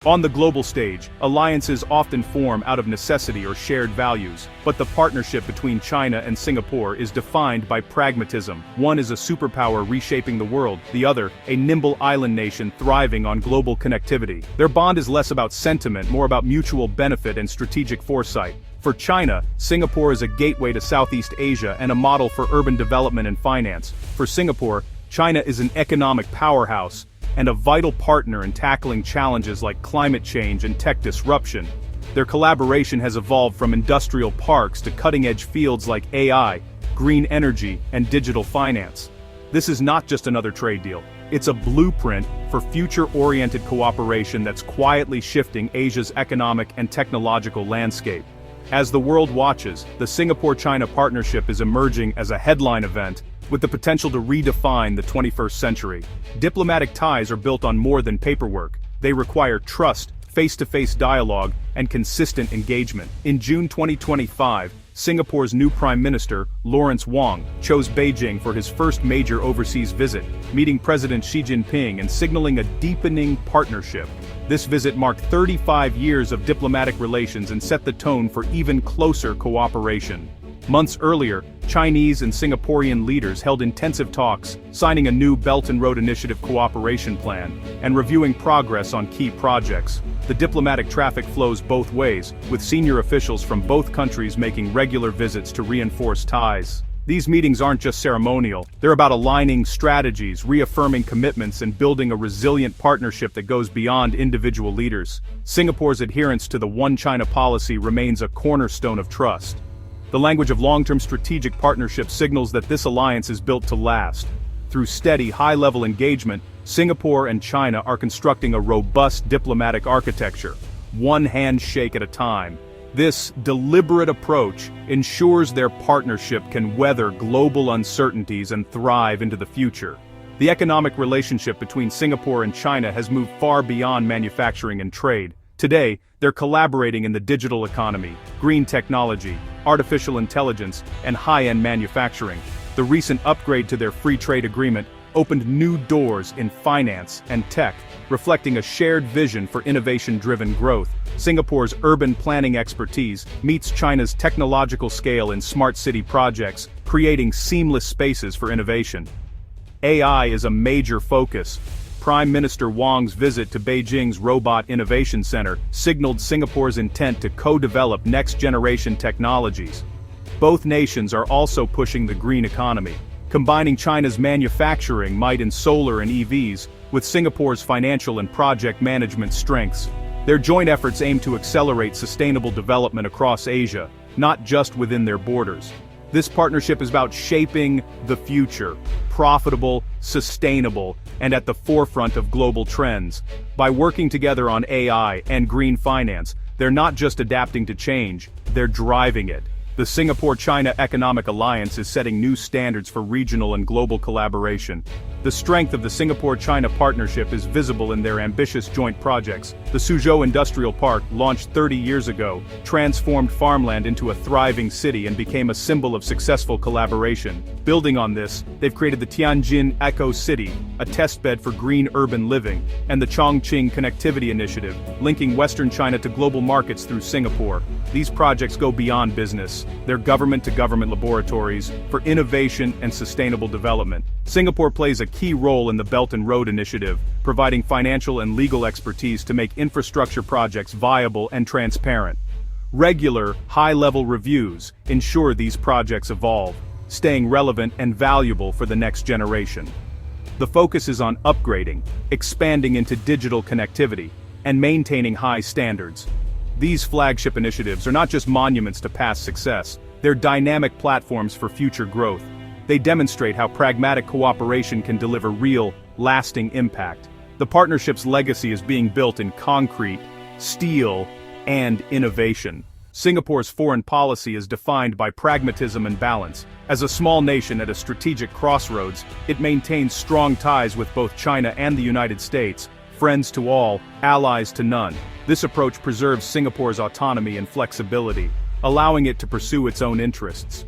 On the global stage, alliances often form out of necessity or shared values, but the partnership between China and Singapore is defined by pragmatism. One is a superpower reshaping the world, the other, a nimble island nation thriving on global connectivity. Their bond is less about sentiment, more about mutual benefit and strategic foresight. For China, Singapore is a gateway to Southeast Asia and a model for urban development and finance. For Singapore, China is an economic powerhouse and a vital partner in tackling challenges like climate change and tech disruption. Their collaboration has evolved from industrial parks to cutting-edge fields like AI, green energy, and digital finance. This is not just another trade deal. It's a blueprint for future-oriented cooperation that's quietly shifting Asia's economic and technological landscape. As the world watches, the Singapore-China partnership is emerging as a headline event, with the potential to redefine the 21st century. Diplomatic ties are built on more than paperwork. They require trust, face-to-face dialogue, and consistent engagement. In June 2025, Singapore's new Prime Minister, Lawrence Wong, chose Beijing for his first major overseas visit, meeting President Xi Jinping and signaling a deepening partnership. This visit marked 35 years of diplomatic relations and set the tone for even closer cooperation. Months earlier, Chinese and Singaporean leaders held intensive talks, signing a new Belt and Road Initiative cooperation plan, and reviewing progress on key projects. The diplomatic traffic flows both ways, with senior officials from both countries making regular visits to reinforce ties. These meetings aren't just ceremonial, they're about aligning strategies, reaffirming commitments, and building a resilient partnership that goes beyond individual leaders. Singapore's adherence to the One China policy remains a cornerstone of trust. The language of long-term strategic partnership signals that this alliance is built to last. Through steady, high-level engagement, Singapore and China are constructing a robust diplomatic architecture, one handshake at a time. This deliberate approach ensures their partnership can weather global uncertainties and thrive into the future. The economic relationship between Singapore and China has moved far beyond manufacturing and trade. Today, they're collaborating in the digital economy, green technology, artificial intelligence, and high-end manufacturing. The recent upgrade to their free trade agreement opened new doors in finance and tech, reflecting a shared vision for innovation-driven growth. Singapore's urban planning expertise meets China's technological scale in smart city projects, creating seamless spaces for innovation. AI is a major focus. Prime Minister Wong's visit to Beijing's Robot Innovation Center signaled Singapore's intent to co-develop next-generation technologies. Both nations are also pushing the green economy, combining China's manufacturing might in solar and EVs with Singapore's financial and project management strengths. Their joint efforts aim to accelerate sustainable development across Asia, not just within their borders. This partnership is about shaping the future, profitable, sustainable, and at the forefront of global trends. By working together on AI and green finance, they're not just adapting to change, they're driving it. The Singapore-China Economic Alliance is setting new standards for regional and global collaboration. The strength of the Singapore-China partnership is visible in their ambitious joint projects. The Suzhou Industrial Park, launched 30 years ago, transformed farmland into a thriving city and became a symbol of successful collaboration. Building on this, they've created the Tianjin Eco City, a testbed for green urban living, and the Chongqing Connectivity Initiative, linking Western China to global markets through Singapore. These projects go beyond business. They're government-to-government laboratories for innovation and sustainable development. Singapore plays a key role in the Belt and Road Initiative, providing financial and legal expertise to make infrastructure projects viable and transparent. Regular, high-level reviews ensure these projects evolve, staying relevant and valuable for the next generation. The focus is on upgrading, expanding into digital connectivity, and maintaining high standards. These flagship initiatives are not just monuments to past success, they're dynamic platforms for future growth. They demonstrate how pragmatic cooperation can deliver real, lasting impact. The partnership's legacy is being built in concrete, steel, and innovation. Singapore's foreign policy is defined by pragmatism and balance. As a small nation at a strategic crossroads, it maintains strong ties with both China and the United States, friends to all, allies to none. This approach preserves Singapore's autonomy and flexibility, allowing it to pursue its own interests.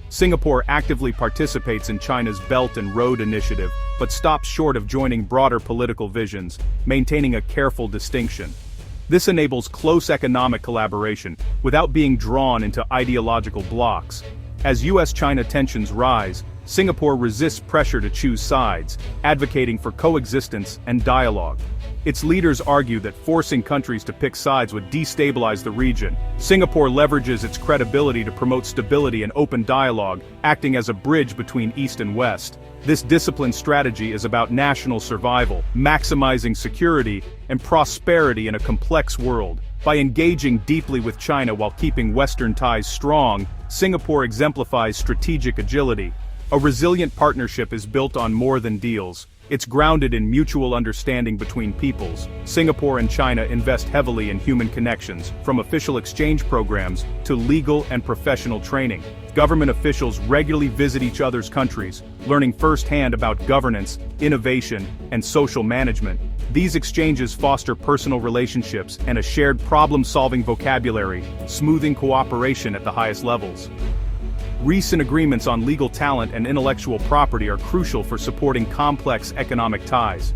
Singapore actively participates in China's Belt and Road Initiative, but stops short of joining broader political visions, maintaining a careful distinction. This enables close economic collaboration without being drawn into ideological blocks. As US-China tensions rise, Singapore resists pressure to choose sides, advocating for coexistence and dialogue. Its leaders argue that forcing countries to pick sides would destabilize the region. Singapore leverages its credibility to promote stability and open dialogue, acting as a bridge between East and West. This disciplined strategy is about national survival, maximizing security and prosperity in a complex world. By engaging deeply with China while keeping Western ties strong, Singapore exemplifies strategic agility. A resilient partnership is built on more than deals. It's grounded in mutual understanding between peoples. Singapore and China invest heavily in human connections, from official exchange programs to legal and professional training. Government officials regularly visit each other's countries, learning firsthand about governance, innovation, and social management. These exchanges foster personal relationships and a shared problem-solving vocabulary, smoothing cooperation at the highest levels. Recent agreements on legal talent and intellectual property are crucial for supporting complex economic ties.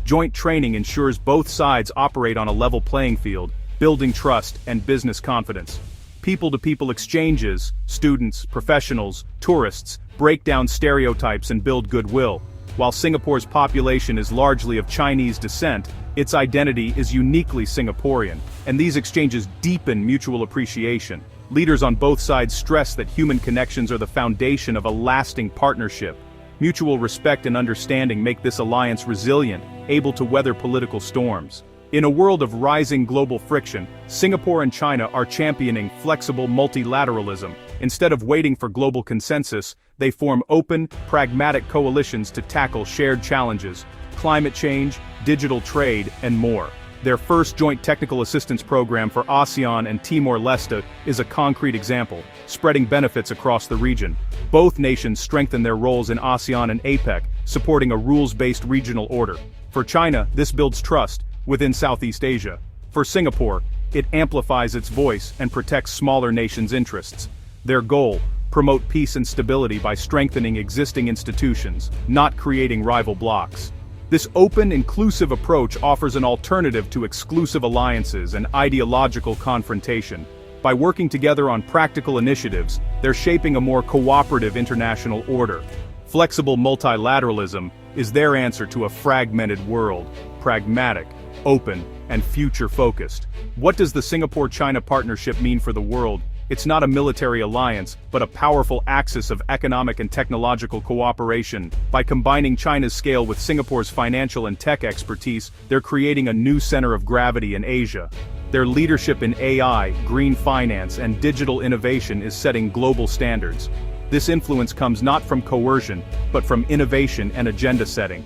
Joint training ensures both sides operate on a level playing field, building trust and business confidence. People-to-people exchanges, students, professionals, tourists, break down stereotypes and build goodwill. While Singapore's population is largely of Chinese descent, its identity is uniquely Singaporean, and these exchanges deepen mutual appreciation. Leaders on both sides stress that human connections are the foundation of a lasting partnership. Mutual respect and understanding make this alliance resilient, able to weather political storms. In a world of rising global friction, Singapore and China are championing flexible multilateralism. Instead of waiting for global consensus, they form open, pragmatic coalitions to tackle shared challenges: climate change, digital trade, and more. Their first joint technical assistance program for ASEAN and Timor-Leste is a concrete example, spreading benefits across the region. Both nations strengthen their roles in ASEAN and APEC, supporting a rules-based regional order. For China, this builds trust within Southeast Asia. For Singapore, it amplifies its voice and protects smaller nations' interests. Their goal: promote peace and stability by strengthening existing institutions, not creating rival blocs. This open, inclusive approach offers an alternative to exclusive alliances and ideological confrontation. By working together on practical initiatives, they're shaping a more cooperative international order. Flexible multilateralism is their answer to a fragmented world: pragmatic, open, and future-focused. What does the Singapore-China partnership mean for the world? It's not a military alliance, but a powerful axis of economic and technological cooperation. By combining China's scale with Singapore's financial and tech expertise, they're creating a new center of gravity in Asia. Their leadership in AI, green finance, and digital innovation is setting global standards. This influence comes not from coercion, but from innovation and agenda setting.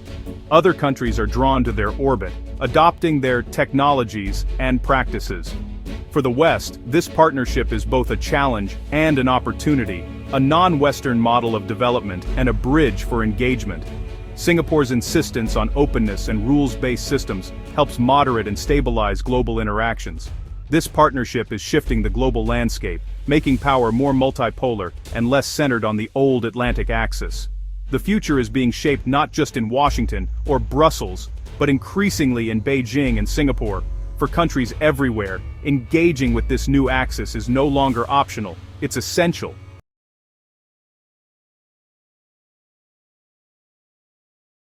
Other countries are drawn to their orbit, adopting their technologies and practices. For the West, this partnership is both a challenge and an opportunity, a non-Western model of development and a bridge for engagement. Singapore's insistence on openness and rules-based systems helps moderate and stabilize global interactions. This partnership is shifting the global landscape, making power more multipolar and less centered on the old Atlantic axis. The future is being shaped not just in Washington or Brussels, but increasingly in Beijing and Singapore. For countries everywhere, engaging with this new axis is no longer optional, it's essential.